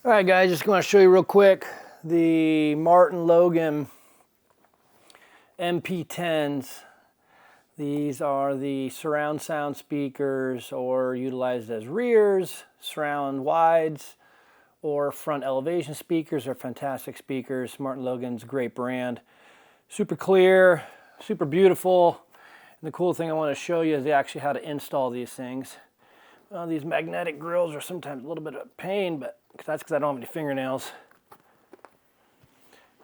All right, guys, just going to show you real quick the Martin Logan MP10s. These are the surround sound speakers, or utilized as rears, surround wides, or front elevation speakers. They're fantastic speakers. Martin Logan's a great brand. Super clear, super beautiful. And the cool thing I want to show you is actually how to install these things. These magnetic grills are sometimes a little bit of a pain, but that's because I don't have any fingernails.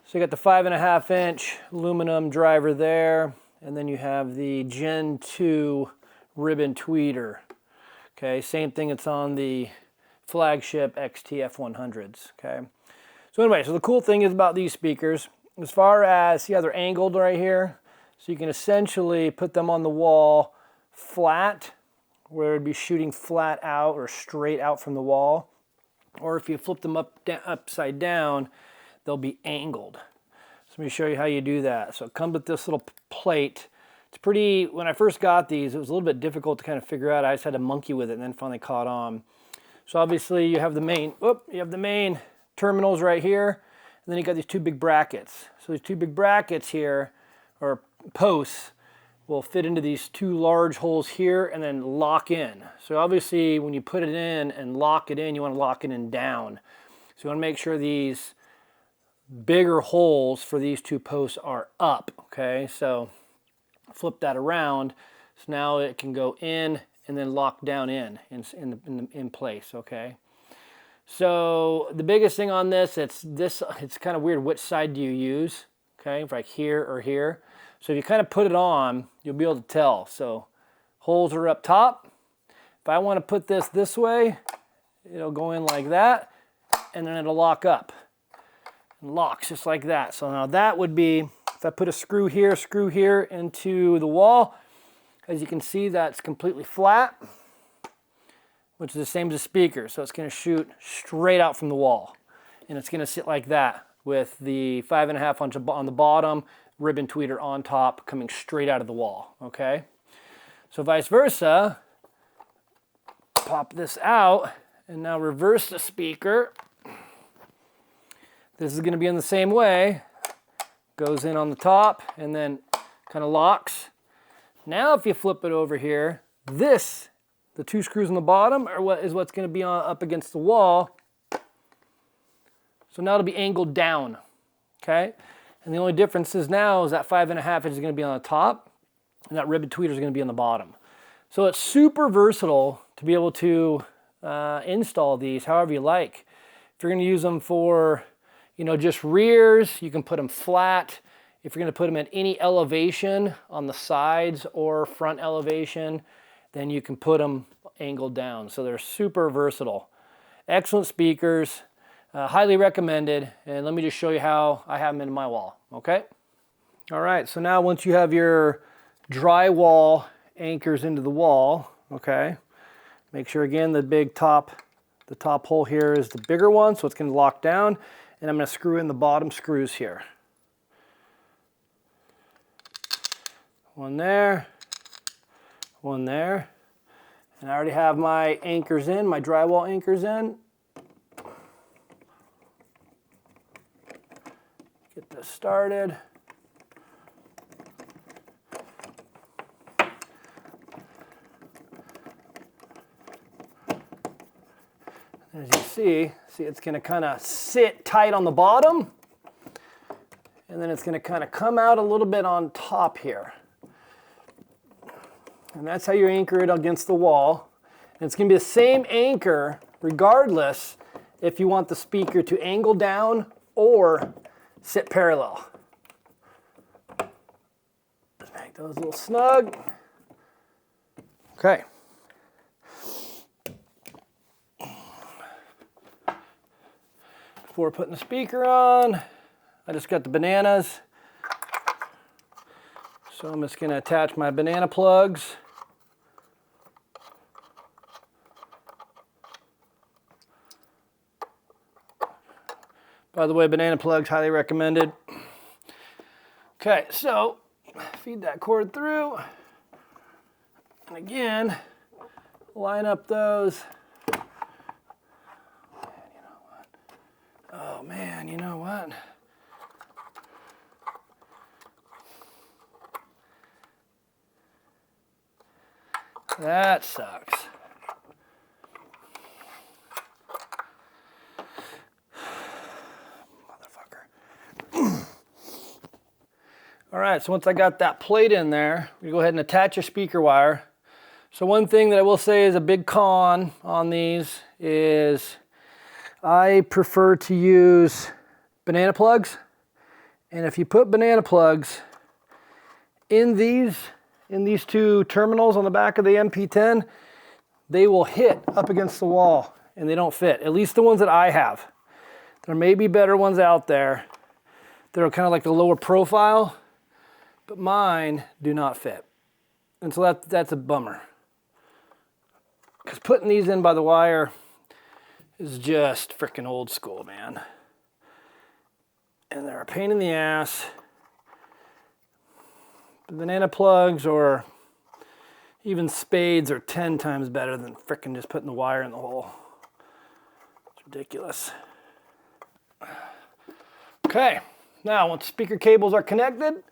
So you got the 5.5 inch aluminum driver there, and then you have the Gen 2 ribbon tweeter. Okay, same thing that's on the flagship XT F100s. Okay, so anyway, so the cool thing is about these speakers, as far as, see how they're angled right here? So you can essentially put them on the wall flat, where it'd be shooting flat out or straight out from the wall. Or if you flip them upside down, they'll be angled. So let me show you how you do that. So it comes with this little plate. It's pretty, when I first got these, it was a little bit difficult to kind of figure out. I just had to monkey with it and then finally caught on. So obviously you have the main terminals right here, and then you got these two big brackets. So these two big brackets here, or posts, will fit into these two large holes here and then lock in. So obviously when you put it in and lock it in, you want to lock it in down. So you want to make sure these bigger holes for these two posts are up. Okay, so flip that around. So now it can go in and then lock down in place. Okay. So the biggest thing on this, it's kind of weird. Which side do you use? Okay, like here or here. So if you kind of put it on, you'll be able to tell. So holes are up top. If I want to put this way, it'll go in like that, and then it'll lock up. And locks just like that. So now that would be, if I put a screw here into the wall, as you can see, that's completely flat, which is the same as the speaker. So it's going to shoot straight out from the wall. And it's going to sit like that with the 5.5 on the bottom, ribbon tweeter on top, coming straight out of the wall. Okay, so vice versa, pop this out and now reverse the speaker. This is going to be in the same way, goes in on the top and then kind of locks. Now if you flip it over here, the two screws on the bottom are what's going to be up against the wall. So now it'll be angled down. Okay, and the only difference is now is that 5.5 is going to be on the top, and that ribbon tweeter is going to be on the bottom. So it's super versatile to be able to install these however you like. If you're going to use them for, just rears, you can put them flat. If you're going to put them at any elevation on the sides or front elevation, then you can put them angled down. So they're super versatile. Excellent speakers. Highly recommended, and let me just show you how I have them in my wall, okay? All right, so now once you have your drywall anchors into the wall, okay, make sure again the top hole here is the bigger one, so it's going to lock down, and I'm going to screw in the bottom screws here. One there, and I already have my anchors in, my drywall anchors in. Get this started. As you see it's going to kind of sit tight on the bottom, and then it's going to kind of come out a little bit on top here. And that's how you anchor it against the wall. And it's going to be the same anchor regardless if you want the speaker to angle down or sit parallel. Just make those a little snug. Okay. Before putting the speaker on, I just got the bananas. So I'm just going to attach my banana plugs. By the way, banana plugs, highly recommended. Okay, so feed that cord through. And again, line up those. You know what? man, you know what? That sucks. Motherfucker. All right, so once I got that plate in there, we go ahead and attach your speaker wire. So one thing that I will say is a big con on these is I prefer to use banana plugs. And if you put banana plugs in these two terminals on the back of the MP10, they will hit up against the wall and they don't fit. At least the ones that I have. There may be better ones out there that are kind of like the lower profile, but mine do not fit. And so that's a bummer. Because putting these in by the wire is just freaking old school, man. And they're a pain in the ass. The banana plugs or even spades are 10 times better than freaking just putting the wire in the hole. It's ridiculous. Okay, now once speaker cables are connected,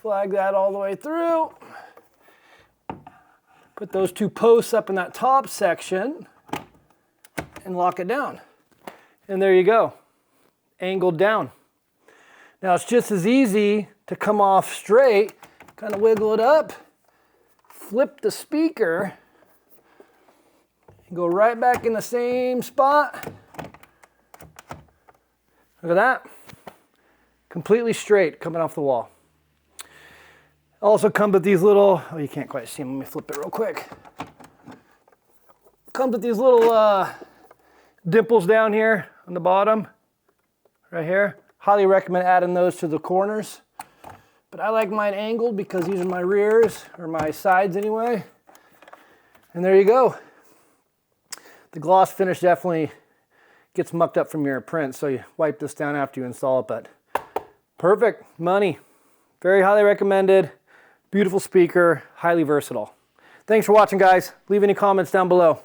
flag that all the way through. Put those two posts up in that top section and lock it down. And there you go, angled down. Now it's just as easy to come off straight, kind of wiggle it up, flip the speaker, and go right back in the same spot. Look at that, completely straight coming off the wall. Also comes with these little, oh, you can't quite see them, let me flip it real quick. Comes with these little dimples down here on the bottom, right here. Highly recommend adding those to the corners. But I like mine angled because these are my rears, or my sides anyway. And there you go. The gloss finish definitely gets mucked up from your print, so you wipe this down after you install it, but perfect, money. Very highly recommended. Beautiful speaker, highly versatile. Thanks for watching, guys. Leave any comments down below.